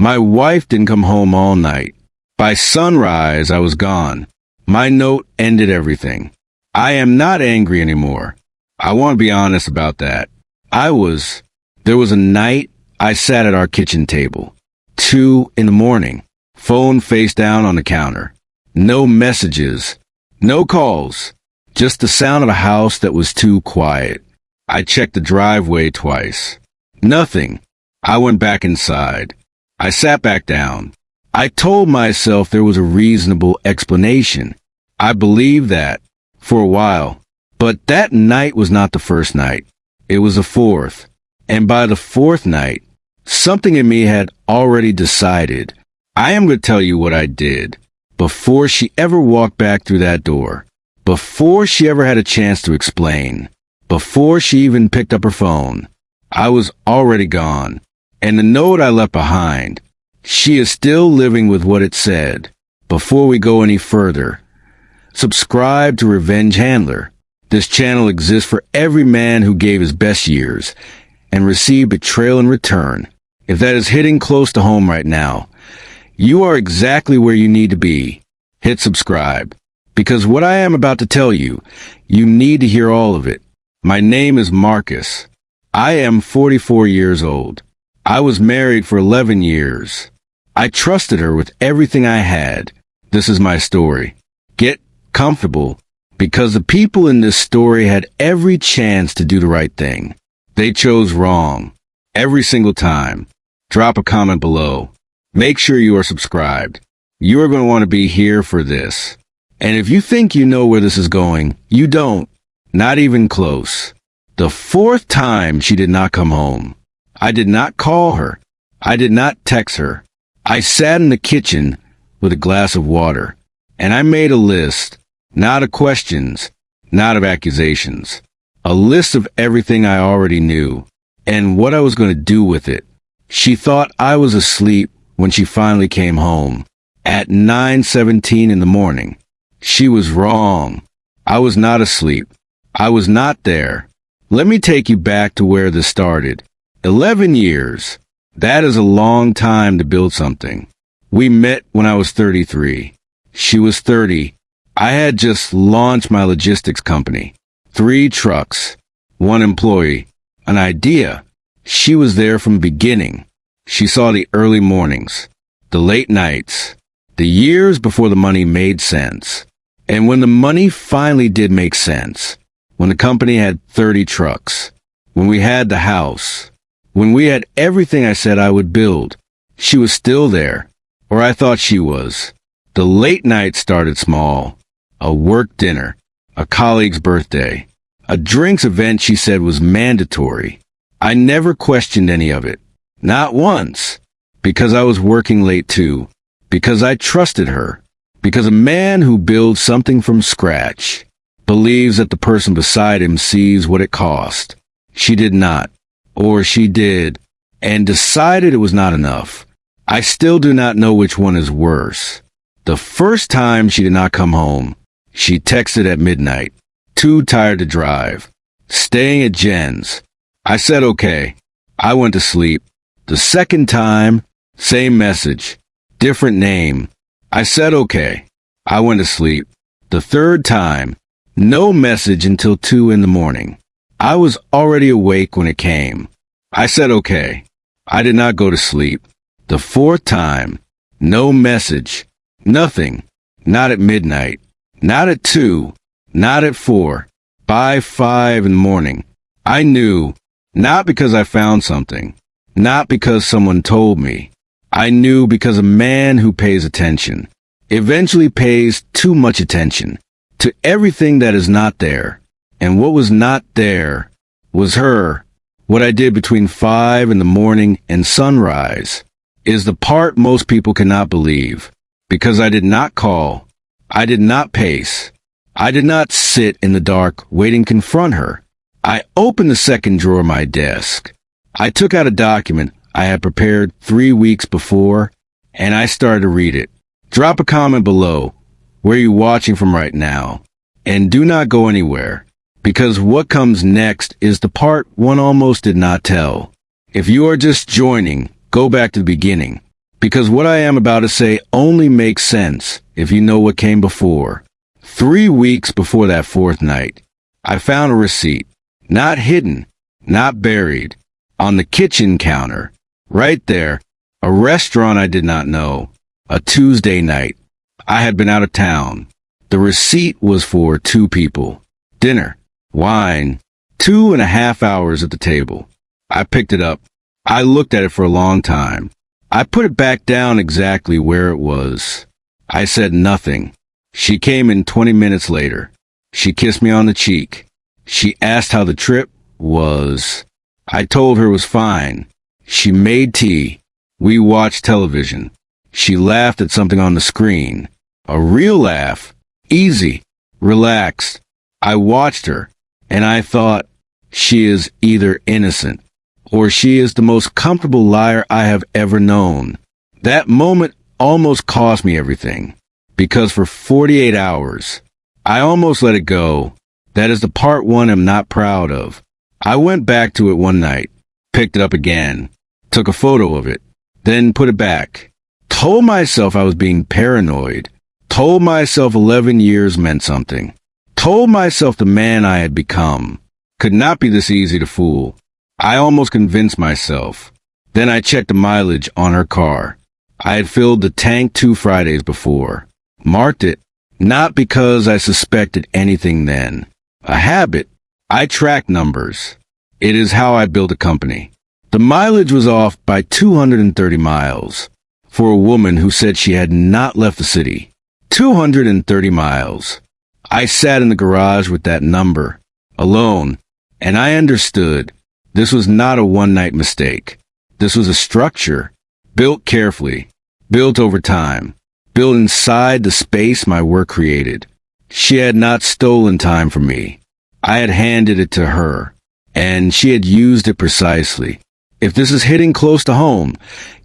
My wife didn't come home all night. By sunrise, I was gone. My note ended everything. I am not angry anymore. I want to be honest about that. There was a night I sat at our kitchen table. 2 a.m, phone face down on the counter. No messages, no calls, just the sound of a house that was too quiet. I checked the driveway twice. Nothing. I went back inside. I sat back down. I told myself there was a reasonable explanation. I believed that for a while. But that night was not the first night. It was the fourth. And by the fourth night, something in me had already decided. I am going to tell you what I did before she ever walked back through that door, before she ever had a chance to explain, before she even picked up her phone. I was already gone. And the note I left behind, she is still living with what it said. Before we go any further, subscribe to Revenge Handler. This channel exists for every man who gave his best years and received betrayal in return. If that is hitting close to home right now, you are exactly where you need to be. Hit subscribe, because what I am about to tell you, you need to hear all of it. My name is Marcus. I am 44 years old. I was married for 11 years. I trusted her with everything I had. This is my story. Get comfortable, because the people in this story had every chance to do the right thing. They chose wrong. Every single time. Drop a comment below. Make sure you are subscribed. You are going to want to be here for this. And if you think you know where this is going, you don't. Not even close. The fourth time she did not come home. I did not call her. I did not text her. I sat in the kitchen with a glass of water, and I made a list, not of questions, not of accusations, a list of everything I already knew, and what I was going to do with it. She thought I was asleep when she finally came home, at 9:17 in the morning. She was wrong. I was not asleep. I was not there. Let me take you back to where this started. 11 years. That is a long time to build something. We met when I was 33. She was 30. I had just launched my logistics company. 3 trucks, 1 employee, an idea. She was there from the beginning. She saw the early mornings, the late nights, the years before the money made sense. And when the money finally did make sense, when the company had 30 trucks, when we had the house, when we had everything I said I would build, she was still there, or I thought she was. The late nights started small. A work dinner, a colleague's birthday, a drinks event she said was mandatory. I never questioned any of it. Not once. Because I was working late too. Because I trusted her. Because a man who builds something from scratch believes that the person beside him sees what it cost. She did not. Or she did, and decided it was not enough. I still do not know which one is worse. The first time she did not come home, she texted at midnight, too tired to drive, staying at Jen's. I said okay. I went to sleep. The second time, same message, different name. I said okay. I went to sleep. The third time, no message until 2 a.m. I was already awake when it came. I said okay. I did not go to sleep. The fourth time, no message, nothing, not at midnight, not at 2, not at 4, by 5 a.m. I knew, not because I found something, not because someone told me. I knew because a man who pays attention eventually pays too much attention to everything that is not there. And what was not there was her. What I did between 5 a.m. and sunrise is the part most people cannot believe, because I did not call, I did not pace, I did not sit in the dark waiting to confront her. I opened the second drawer of my desk. I took out a document I had prepared 3 weeks before, and I started to read it. Drop a comment below where you're watching from right now, and do not go anywhere, because what comes next is the part one almost did not tell. If you are just joining, go back to the beginning, Because what I am about to say only makes sense if you know what came before. 3 weeks before that fourth night, I found a receipt. Not hidden, not buried. On the kitchen counter. Right there. A restaurant I did not know. A Tuesday night. I had been out of town. The receipt was for 2 people. Dinner. Wine. 2.5 hours at the table. I picked it up. I looked at it for a long time. I put it back down exactly where it was. I said nothing. She came in 20 minutes later. She kissed me on the cheek. She asked how the trip was. I told her it was fine. She made tea. We watched television. She laughed at something on the screen. A real laugh. Easy. Relaxed. I watched her, and I thought, she is either innocent, or she is the most comfortable liar I have ever known. That moment almost cost me everything, because for 48 hours, I almost let it go. That is the part one I'm not proud of. I went back to it one night, picked it up again, took a photo of it, then put it back. Told myself I was being paranoid. Told myself 11 years meant something. Told myself the man I had become could not be this easy to fool. I almost convinced myself. Then I checked the mileage on her car. I had filled the tank 2 Fridays before. Marked it, not because I suspected anything then. A habit. I track numbers. It is how I build a company. The mileage was off by 230 miles for a woman who said she had not left the city. 230 miles. I sat in the garage with that number, alone, and I understood this was not a one-night mistake. This was a structure, built carefully, built over time, built inside the space my work created. She had not stolen time from me. I had handed it to her, and she had used it precisely. If this is hitting close to home,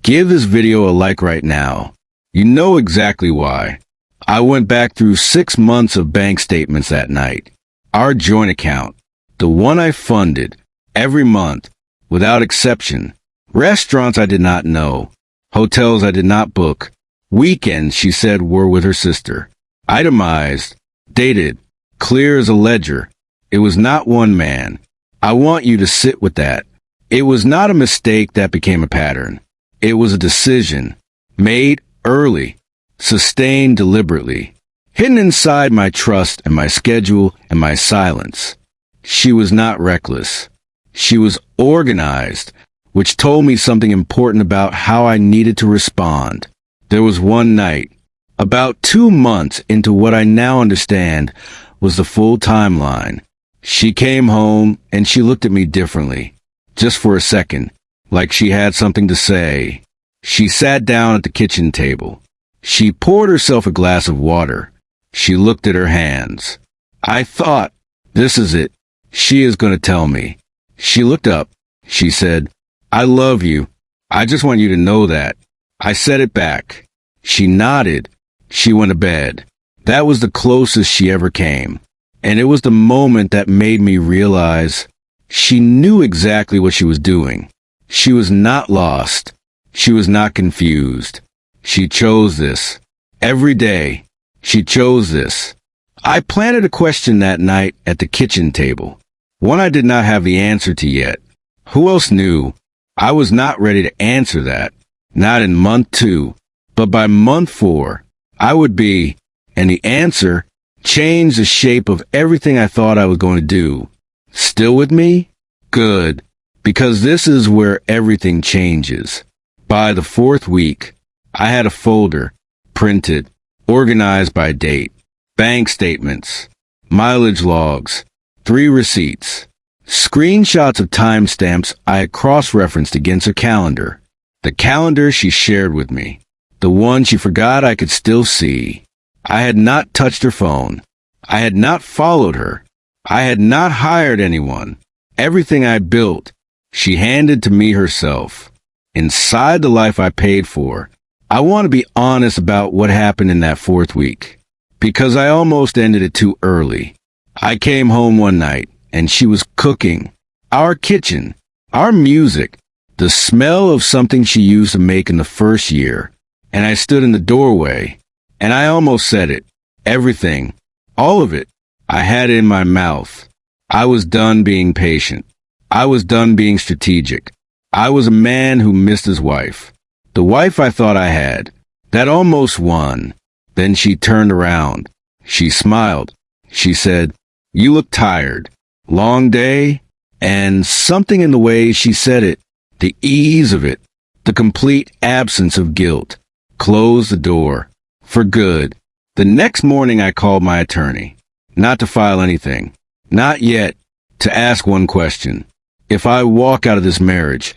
give this video a like right now. You know exactly why. I went back through 6 months of bank statements that night. Our joint account, the one I funded, every month, without exception. Restaurants I did not know. Hotels I did not book. Weekends she said were with her sister. Itemized, dated, clear as a ledger. It was not one man. I want you to sit with that. It was not a mistake that became a pattern. It was a decision, made early, sustained deliberately, hidden inside my trust and my schedule and my silence. She was not reckless. She was organized, which told me something important about how I needed to respond. There was one night, about 2 months into what I now understand was the full timeline. She came home and she looked at me differently, just for a second, like she had something to say. She sat down at the kitchen table. She poured herself a glass of water. She looked at her hands. I thought, this is it. She is going to tell me. She looked up. She said, I love you. I just want you to know that. I said it back. She nodded. She went to bed. That was the closest she ever came. And it was the moment that made me realize she knew exactly what she was doing. She was not lost. She was not confused. She chose this. Every day, she chose this. I planted a question that night at the kitchen table. One I did not have the answer to yet. Who else knew? I was not ready to answer that. Not in month 2. But by month 4, I would be, and the answer changed the shape of everything I thought I was going to do. Still with me? Good. Because this is where everything changes. By the 4th week, I had a folder, printed, organized by date, bank statements, mileage logs, 3 receipts, screenshots of timestamps I had cross-referenced against her calendar, the calendar she shared with me, the one she forgot I could still see. I had not touched her phone. I had not followed her. I had not hired anyone. Everything I built, she handed to me herself. Inside the life I paid for, I want to be honest about what happened in that 4th week, because I almost ended it too early. I came home one night, and she was cooking. Our kitchen, our music, The smell of something she used to make in the first year. And I stood in the doorway, and I almost said it. Everything. All of it. I had it in my mouth. I was done being patient. I was done being strategic. I was a man who missed his wife. The wife I thought I had. That almost won. Then she turned around. She smiled. She said, "You look tired. Long day?" And something in the way she said it, the ease of it, the complete absence of guilt, closed the door. For good. The next morning I called my attorney. Not to file anything. Not yet. To ask one question. If I walk out of this marriage,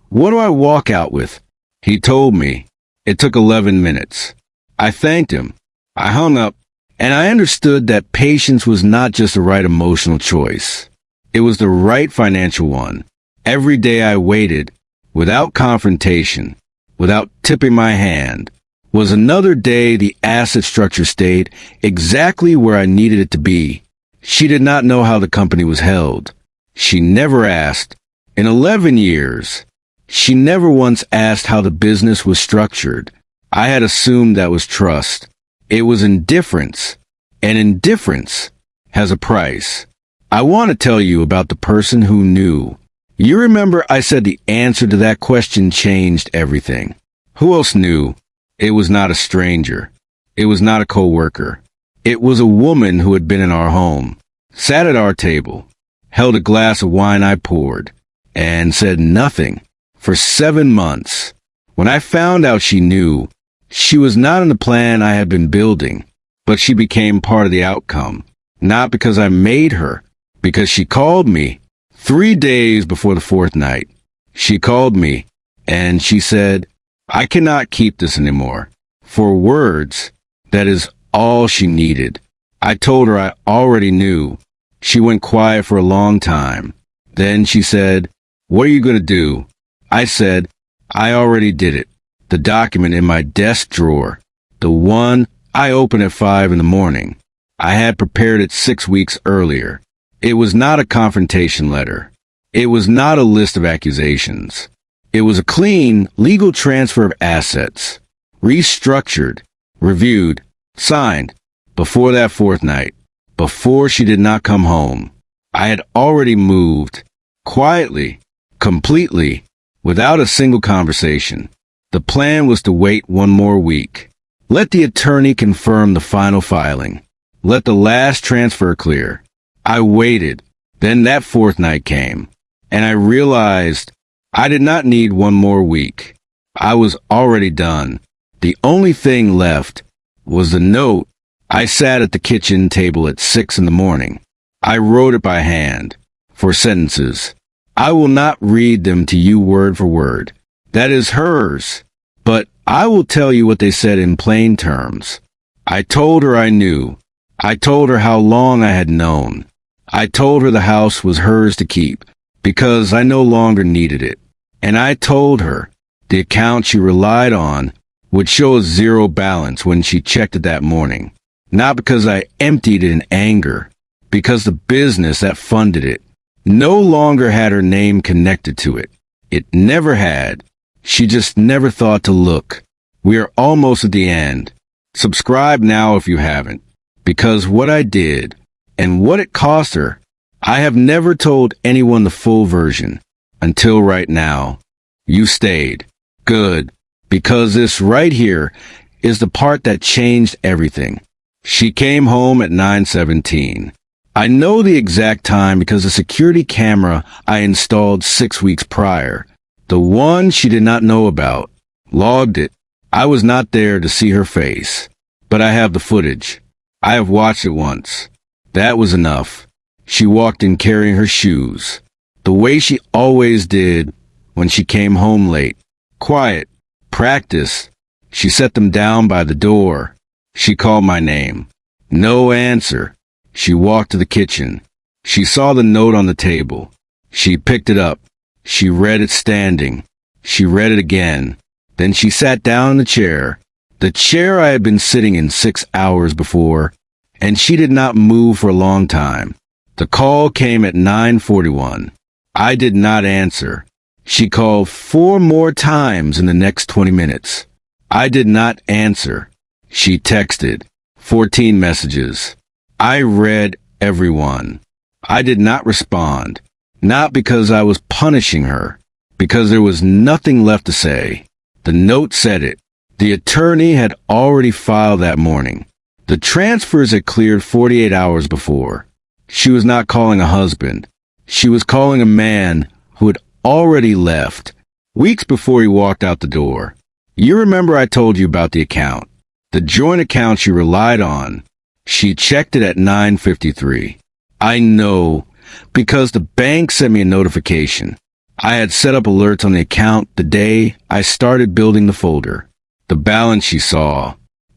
what do I walk out with? He told me. It took 11 minutes. I thanked him. I hung up, and I understood that patience was not just the right emotional choice. It was the right financial one. Every day I waited, without confrontation, without tipping my hand, was another day the asset structure stayed exactly where I needed it to be. She did not know how the company was held. She never asked. In 11 years, she never once asked how the business was structured. I had assumed that was trust. It was indifference, and indifference has a price. I want to tell you about the person who knew. You remember I said the answer to that question changed everything. Who else knew? It was not a stranger. It was not a coworker. It was a woman who had been in our home, sat at our table, held a glass of wine I poured, and said nothing for 7 months. When I found out she knew, she was not in the plan I had been building, but she became part of the outcome. Not because I made her, because she called me 3 days before the 4th night. She called me, and she said, "I cannot keep this anymore." For words, that is all she needed. I told her I already knew. She went quiet for a long time. Then she said, "What are you going to do?" I said, "I already did it. The document in my desk drawer. The one I opened at 5 in the morning. I had prepared it 6 weeks earlier. It was not a confrontation letter. It was not a list of accusations. It was a clean, legal transfer of assets. Restructured, reviewed, signed, before that 4th night, before she did not come home. I had already moved, quietly, completely, without a single conversation. The plan was to wait 1 more week. Let the attorney confirm the final filing. Let the last transfer clear. I waited. Then that 4th night came, and I realized I did not need 1 more week. I was already done. The only thing left was the note. I sat at the kitchen table at 6 in the morning. I wrote it by hand, 4 sentences. I will not read them to you word for word. That is hers. But I will tell you what they said in plain terms. I told her I knew. I told her how long I had known. I told her the house was hers to keep, because I no longer needed it. And I told her the account she relied on would show a 0 balance when she checked it that morning. Not because I emptied it in anger, because the business that funded it no longer had her name connected to it. It never had. She just never thought to look. We are almost at the end. Subscribe now if you haven't, because what I did and what it cost her, I have never told anyone the full version until right now. You stayed. Good. Because this right here is the part that changed everything. She came home at 9:17. I know the exact time because the security camera I installed 6 weeks prior, the one she did not know about, logged it. I was not there to see her face, but I have the footage. I have watched it once. That was enough. She walked in carrying her shoes, the way she always did when she came home late. Quiet. Practice. She set them down by the door. She called my name. No answer. She walked to the kitchen. She saw the note on the table. She picked it up. She read it standing. She read it again. Then she sat down in the chair I had been sitting in 6 hours before, and she did not move for a long time. The call came at 9:41. I did not answer. She called 4 more times in the next 20 minutes. I did not answer. She texted 14 messages. I read every one. I did not respond, not because I was punishing her, because there was nothing left to say. The note said it. The attorney had already filed that morning. The transfers had cleared 48 hours before. She was not calling a husband. She was calling a man who had already left, weeks before he walked out the door. You remember I told you about the account, the joint account she relied on. She checked it at 9:53. I know, because the bank sent me a notification. I had set up alerts on the account the day I started building the folder. The balance she saw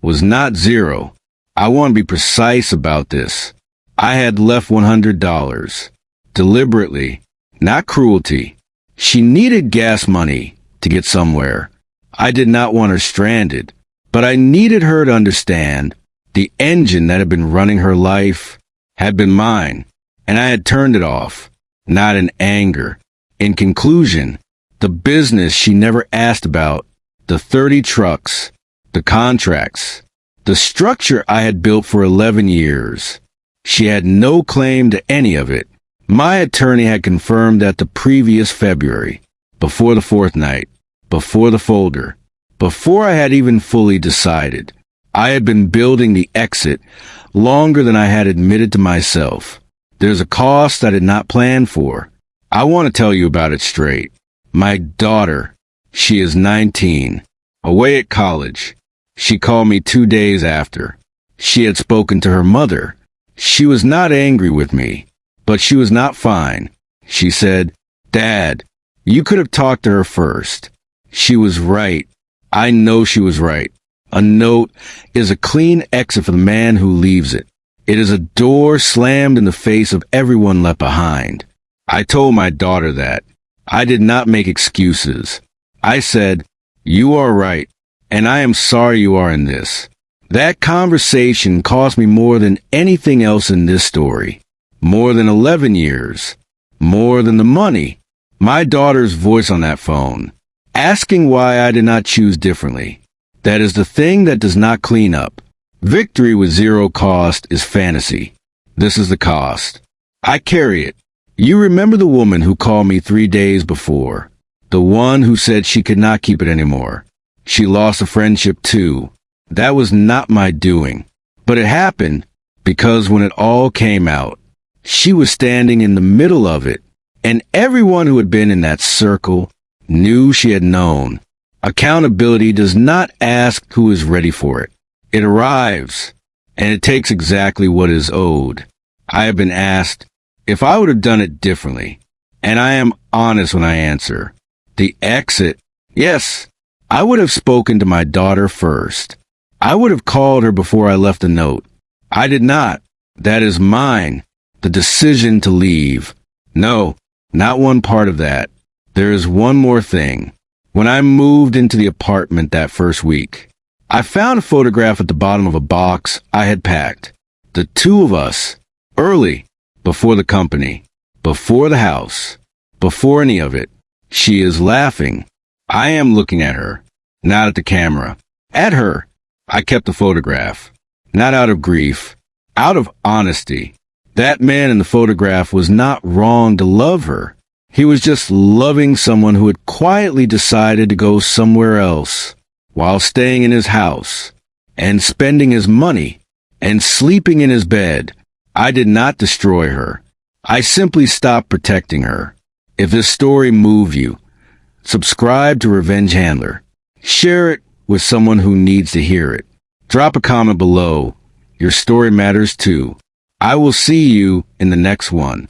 was not zero. I want to be precise about this. I had left $100. Deliberately, not cruelty. She needed gas money to get somewhere. I did not want her stranded, but I needed her to understand the engine that had been running her life had been mine, and I had turned it off, not in anger. In conclusion, the business she never asked about, the 30 trucks, the contracts, the structure I had built for 11 years. She had no claim to any of it. My attorney had confirmed that the previous February, before the 4th night, before the folder, before I had even fully decided, I had been building the exit longer than I had admitted to myself. There's a cost I did not plan for. I want to tell you about it straight. My daughter, she is 19, away at college. She called me 2 days after. She had spoken to her mother. She was not angry with me, but she was not fine. She said, "Dad, you could have talked to her first." She was right. I know she was right. A note is a clean exit for the man who leaves it. It is a door slammed in the face of everyone left behind. I told my daughter that. I did not make excuses. I said, "You are right, and I am sorry you are in this." That conversation cost me more than anything else in this story. More than 11 years. More than the money. My daughter's voice on that phone, asking why I did not choose differently. That is the thing that does not clean up. Victory with zero cost is fantasy. This is the cost. I carry it. You remember the woman who called me 3 days before? The one who said she could not keep it anymore. She lost a friendship too. That was not my doing. But it happened because when it all came out, she was standing in the middle of it, and everyone who had been in that circle knew she had known. Accountability does not ask who is ready for it. It arrives, and it takes exactly what is owed. I have been asked if I would have done it differently, and I am honest when I answer. The exit, yes, I would have spoken to my daughter first. I would have called her before I left a note. I did not. That is mine. The decision to leave. No, not one part of that. There is one more thing. When I moved into the apartment that first week, I found a photograph at the bottom of a box I had packed. The two of us, early, before the company, before the house, before any of it. She is laughing. I am looking at her, not at the camera. At her. I kept the photograph, not out of grief, out of honesty. That man in the photograph was not wrong to love her. He was just loving someone who had quietly decided to go somewhere else while staying in his house and spending his money and sleeping in his bed. I did not destroy her. I simply stopped protecting her. If this story moved you, subscribe to Revenge Handler. Share it with someone who needs to hear it. Drop a comment below. Your story matters too. I will see you in the next one.